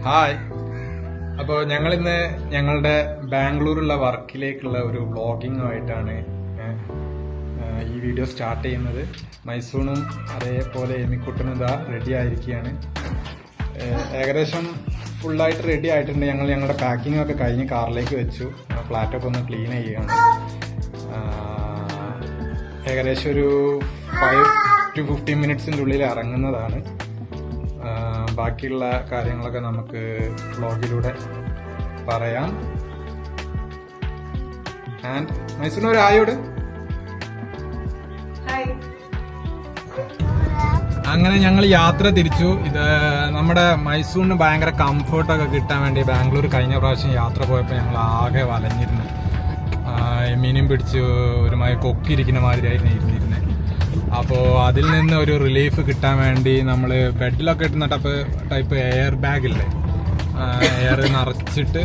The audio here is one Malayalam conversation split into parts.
ഹായ്. അപ്പോൾ ഞങ്ങളിന്ന് ഞങ്ങളുടെ ബാംഗ്ലൂരുള്ള വർക്കിലേക്കുള്ള ഒരു വ്ളോഗിങ്ങുമായിട്ടാണ് ഈ വീഡിയോ സ്റ്റാർട്ട് ചെയ്യുന്നത്. മൈസൂണും അതേപോലെ എമിക്കുട്ടനും ഇതാ റെഡി ആയിരിക്കുകയാണ്. ഏകദേശം ഫുള്ളായിട്ട് റെഡി ആയിട്ടുണ്ട്. ഞങ്ങളുടെ പാക്കിംഗ് ഒക്കെ കഴിഞ്ഞ് കാറിലേക്ക് വെച്ചു. ഫ്ലാറ്റൊക്കെ ഒന്ന് ക്ലീൻ ചെയ്യുകയാണ്. ഏകദേശം ഒരു 5 to 15 മിനിറ്റ്സിൻ്റെ ഉള്ളിൽ ഇറങ്ങുന്നതാണ്. ബാക്കിയുള്ള കാര്യങ്ങളൊക്കെ നമുക്ക് വ്ളോഗിലൂടെ പറയാം. ആൻഡ് മൈസൂരിന് ഒരു ആയോട്. അങ്ങനെ ഞങ്ങൾ യാത്ര തിരിച്ചു. ഇത് നമ്മുടെ മൈസൂരിന് ഭയങ്കര കംഫർട്ടൊക്കെ കിട്ടാൻ വേണ്ടി ബാംഗ്ലൂർ കഴിഞ്ഞ പ്രാവശ്യം യാത്ര പോയപ്പോൾ ഞങ്ങൾ ആകെ വലഞ്ഞിരുന്നു. മീനും പിടിച്ച് ഒരുമാതിരി കൊക്കിയിരിക്കുന്ന മാതിരിയായിരുന്നു ഇരുന്നിരുന്നത്. അപ്പോൾ അതിൽ നിന്ന് ഒരു റിലീഫ് കിട്ടാൻ വേണ്ടി നമ്മൾ ബെഡിലൊക്കെ ഇട്ടുന്ന ടൈപ്പ് എയർ ബാഗില്ലേ, എയർ നിറച്ചിട്ട്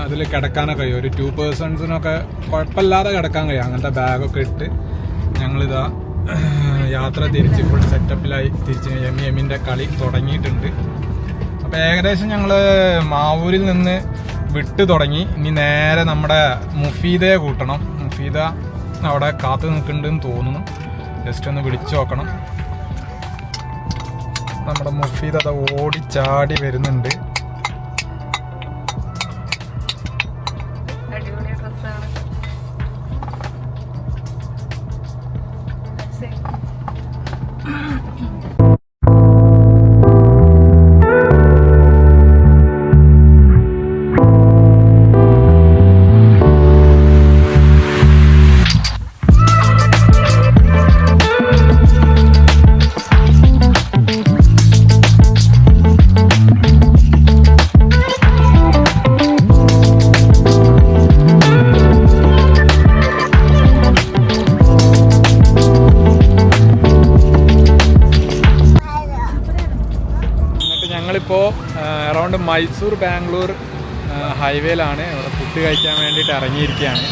അതിൽ കിടക്കാനൊക്കെ കഴിയും. ഒരു 2 പേഴ്സൺസിനൊക്കെ കുഴപ്പമില്ലാതെ കിടക്കാൻ കഴിയും. അങ്ങനത്തെ ബാഗൊക്കെ ഇട്ട് ഞങ്ങളിതാ യാത്ര തിരിച്ച് ഫുൾ സെറ്റപ്പിലായി തിരിച്ച് എമ്മിൻ്റെ കളി തുടങ്ങിയിട്ടുണ്ട്. അപ്പോൾ ഏകദേശം ഞങ്ങൾ മാവൂരിൽ നിന്ന് വിട്ടു തുടങ്ങി. ഇനി നേരെ നമ്മുടെ മുഫീദയെ കൂട്ടണം. മുഫീദ അവിടെ കാത്തു നിൽക്കുന്നുണ്ടെന്ന് തോന്നുന്നു. ജസ്റ്റ് ഒന്ന് വിളിച്ചു നോക്കണം. നമ്മുടെ മുഫീദ അത് ഓടിച്ചാടി വരുന്നുണ്ട്. ഞങ്ങളിപ്പോൾ അറൗണ്ട് മൈസൂർ ബാംഗ്ലൂർ ഹൈവേയിലാണ്. അവിടെ ഫുഡ് കഴിക്കാൻ വേണ്ടിയിട്ട് ഇറങ്ങിയിരിക്കുകയാണ്.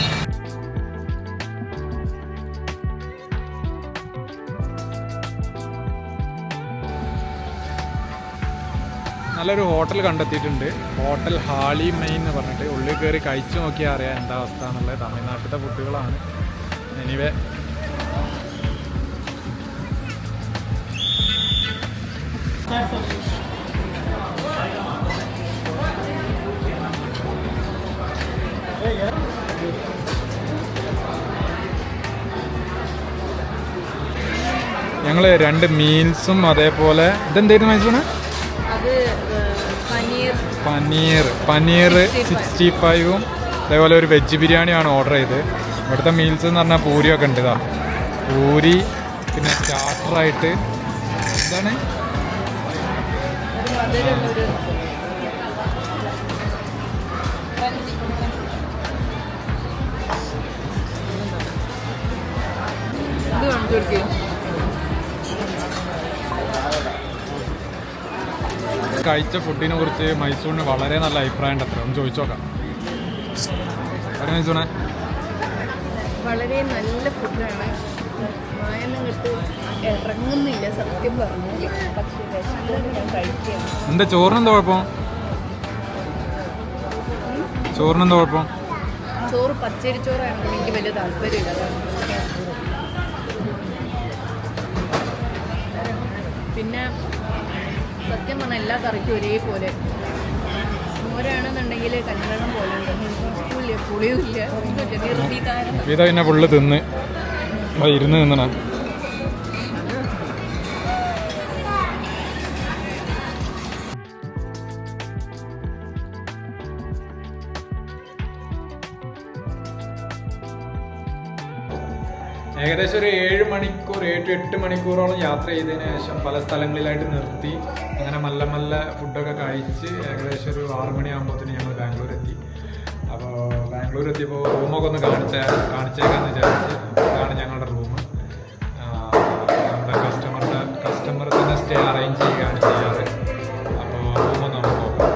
നല്ലൊരു ഹോട്ടൽ കണ്ടെത്തിയിട്ടുണ്ട്. ഹോട്ടൽ ഹാളി മെയിൻ എന്ന് പറഞ്ഞിട്ട്. ഉള്ളിൽ കയറി കഴിച്ചു നോക്കിയാൽ അറിയാം എന്താ അവസ്ഥ എന്നുള്ളത്. തമിഴ്നാട്ടിലത്തെ ഫുഡുകളാണ്. എനിവേ ഞങ്ങൾ 2 മീൽസും അതേപോലെ ഇതെന്തായിരുന്നു മൈസൂണ്? പനീർ 65ഉം അതേപോലെ ഒരു വെജ് ബിരിയാണിയാണ് ഓർഡർ ചെയ്ത്. ഇവിടുത്തെ മീൽസ് എന്ന് പറഞ്ഞാൽ പൂരിയൊക്കെ ഉണ്ട്. ഇതാ പൂരി, പിന്നെ സ്റ്റാർട്ടറായിട്ട് എന്താണ് കഴിച്ച ഫുഡിനെ കുറിച്ച് മൈസൂരിന് വളരെ നല്ല അഭിപ്രായം ഉണ്ട്. അത്ര ഒന്ന് ചോദിച്ചു നോക്കാം. മൈസൂണെ വളരെ നല്ല ഫുഡാണ്. മായൊന്നും കിട്ട് ഇറങ്ങുന്നില്ല സത്യം പറഞ്ഞു. പക്ഷേ ഞാൻ കഴിക്കുകയാണ്. എന്താ ചോറിനെന്താ കുഴപ്പം? ചോറിനെന്താ കുഴപ്പം? ചോറ് പച്ചരി ചോറാണെങ്കിൽ എനിക്ക് വലിയ താല്പര്യമില്ല. പിന്നെ സത്യം പറഞ്ഞാൽ എല്ലാ കറിക്കും ഒരേപോലെ. മോരാണെന്നുണ്ടെങ്കിൽ കല്യാണം പോലെ ഉണ്ട്. പുളിയുമില്ല. ഇതാ പിന്നെ പുള്ളി തിന്ന് ഇരുന്ന് തിന്നണ. ഏകദേശം ഒരു 7 മണിക്കൂർ 7 to 8 മണിക്കൂറോളം യാത്ര ചെയ്തതിന് ശേഷം പല സ്ഥലങ്ങളിലായിട്ട് നിർത്തി. അങ്ങനെ മെല്ലെ ഫുഡൊക്കെ കഴിച്ച് ഏകദേശം ഒരു 6 മണിയാകുമ്പോഴത്തേന് ഞങ്ങൾ ബാംഗ്ലൂർ എത്തി. അപ്പോൾ ബാംഗ്ലൂർ എത്തിയപ്പോൾ റൂമൊക്കെ ഒന്ന് കാണിച്ചേക്കാന്ന് വിചാരിച്ച്. ഇതാണ് ഞങ്ങളുടെ റൂം. നമ്മുടെ കസ്റ്റമർ തന്നെ സ്റ്റേ അറേഞ്ച് ചെയ്യുകയാണ് ചെയ്യാറ്. അപ്പോൾ റൂമൊന്ന് നമുക്ക് നോക്കാം.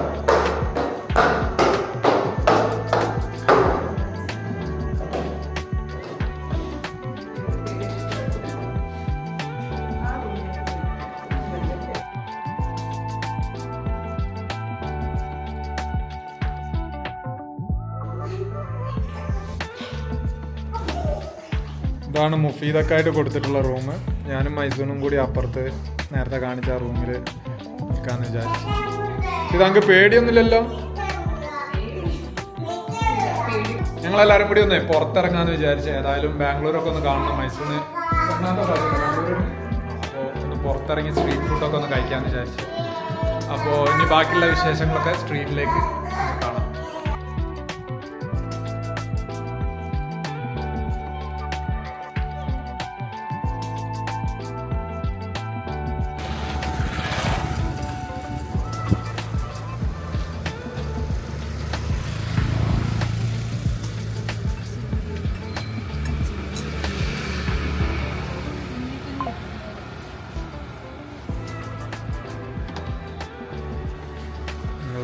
ഇതാണ് മുഫീദൊക്കെയായിട്ട് കൊടുത്തിട്ടുള്ള റൂം. ഞാനും മൈസൂനും കൂടി അപ്പുറത്ത് നേരത്തെ കാണിച്ച ആ റൂമിൽ നിൽക്കാന്ന് വിചാരിച്ചു. ഇത് അങ്ങ് പേടിയൊന്നുമില്ലല്ലോ? ഞങ്ങളെല്ലാവരും കൂടി ഒന്ന് പുറത്തിറങ്ങാന്ന് വിചാരിച്ചു. ഏതായാലും ബാംഗ്ലൂരൊക്കെ ഒന്ന് കാണണം. മൈസൂരിന് ബാംഗ്ലൂർ അപ്പോൾ ഒന്ന് പുറത്തിറങ്ങി സ്ട്രീറ്റ് ഫുഡൊക്കെ ഒന്ന് കഴിക്കാമെന്ന് വിചാരിച്ചു. അപ്പോൾ ഇനി ബാക്കിയുള്ള വിശേഷങ്ങളൊക്കെ സ്ട്രീറ്റിലേക്ക് കാണാം.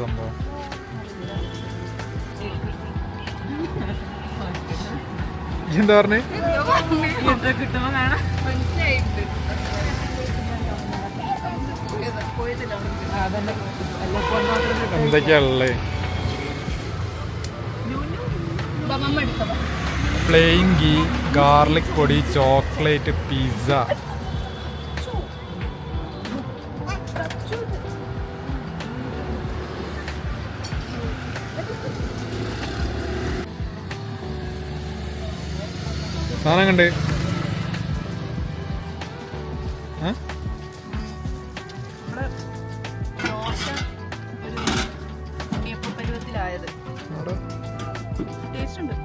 സംഭവം എന്താ പറഞ്ഞേ? എന്തൊക്കെയാണല്ലേ? പ്ലെയിൻ ഗീ, ഗാർലിക് പൊടി, ചോക്ലേറ്റ്, പിസ്സ. സാധനം കണ്ട് പരുവത്തിലായത് ടേസ്റ്റ് ഉണ്ട്.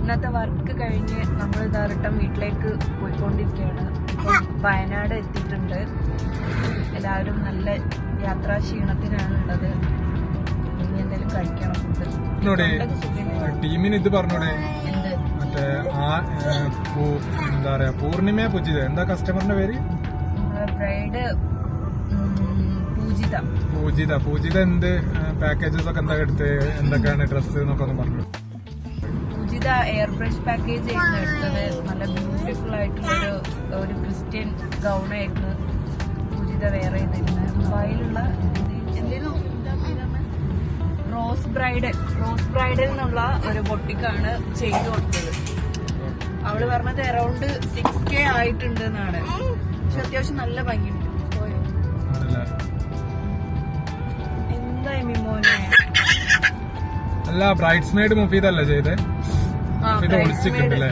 ഇന്നത്തെ വർക്ക് കഴിഞ്ഞ് നമ്മൾ റിട്ടേൺ വീട്ടിലേക്ക് പോയിക്കൊണ്ടിരിക്കുകയാണ്. ഇപ്പം വയനാട് എത്തിയിട്ടുണ്ട്. എല്ലാവരും നല്ല യാത്രാ ക്ഷീണത്തിനാണ് ഉള്ളത്. ഇനി എന്തെങ്കിലും കഴിക്കണം ഫുഡ്. ടീമിന് ഇത് പറഞ്ഞോടെ എന്ത് മറ്റേ എന്താ പറയാ പൂർണിമ പൂജിത, എന്താ കസ്റ്റമറിന്റെ പേര്? ബ്രൈഡ് പൂജിത. പൂജിത. പൂജിത എന്ത് പാക്കേജസ് ഒക്കെ എന്താ എടുത്ത്, എന്തൊക്കെയാണ് ഡ്രസ്സ് എന്നൊക്കെ ഒന്ന് പറഞ്ഞു. പൂജിത എയർ ബ്രഷ് പാക്കേജ് ആയിരുന്നു എടുത്തത്. നല്ല ബ്യൂട്ടിഫുൾ ആയിട്ടുള്ള ഒരു ക്രിസ്ത്യൻ ഗൗണായിരുന്നു പൂജിത വെയർ ചെയ്തിരുന്നത്. ദുബായിലുള്ള റോസ് ബ്രൈഡൽ എന്നുള്ള ഒരു ബൊട്ടിക്കാണ് ചെയ്തു കൊടുത്തത്. അവള് പറഞ്ഞത് അറൌണ്ട് 6K ആയിട്ടുണ്ട് എന്നാണ്. പക്ഷെ അത്യാവശ്യം നല്ല ഭംഗിയുണ്ട്. എന്തായി മിമോനെ? അല്ല, ബ്രൈഡ്സ് മെയ്ഡ് മുഫീദല്ലേ ചെയ്തേ? മുഫീദ ഒളിച്ചിട്ടുണ്ടല്ലേ?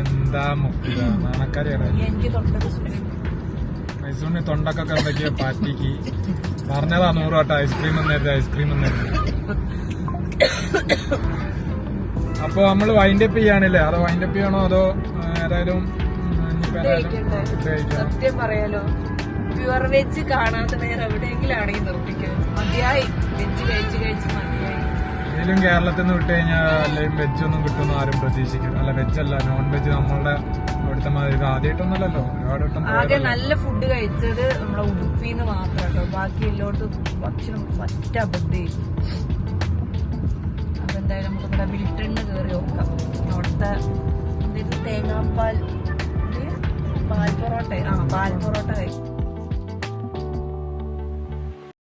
എന്താ മുഫീദ നാണക്കാരിയാണ്. എനിക്ക് തൊട്ടത് മൈസൂരിന് തൊണ്ടൊക്കെ എന്തൊക്കെയാ പാറ്റിക്ക് പറഞ്ഞതാ. 100 വട്ടം ഐസ്ക്രീം എന്നായിരുന്നു. അപ്പൊ നമ്മള് വൈൻഡപ്പ് ചെയ്യാണില്ലേ? അതോ വൈൻഡപ്പ് ചെയ്യണോ അതോ ഏതായാലും സത്യം പറയാലോ, പ്യുവർ വെജ് കാണാത്ത നേരം എവിടെയെങ്കിലും ആണെങ്കിൽ നിർത്തിക്കും. മതിയായി വെജ് കഴിച്ച് മതിയായി. ഏതെങ്കിലും കേരളത്തിൽ നിന്ന് വിട്ട് കഴിഞ്ഞാൽ അല്ലെങ്കിൽ വെജ് ഒന്നും കിട്ടുമെന്ന് ആരും പ്രതീക്ഷിക്കും. അല്ല, വെജ് അല്ല, നോൺ വെജ് നമ്മളുടെ അവിടുത്തെ മാതിരി ഇത് ആദ്യമായിട്ടൊന്നല്ലല്ലോ, ഒരുപാട് വട്ടം. ആകെ നല്ല ഫുഡ് കഴിച്ചത് നമ്മളെ ഉടുപ്പിന്ന് മാത്രം കേട്ടോ. ബാക്കി എല്ലായിടത്തും ഭക്ഷണം പറ്റ അബദ്ധമായിരിക്കും. അപ്പൊ എന്തായാലും നമുക്ക് ഇവിടെ മിൽട്ടണിന് കയറി നോക്കാം. അവിടുത്തെ തേങ്ങാപ്പാൽ പാൽ പൊറോട്ട കഴിക്കും.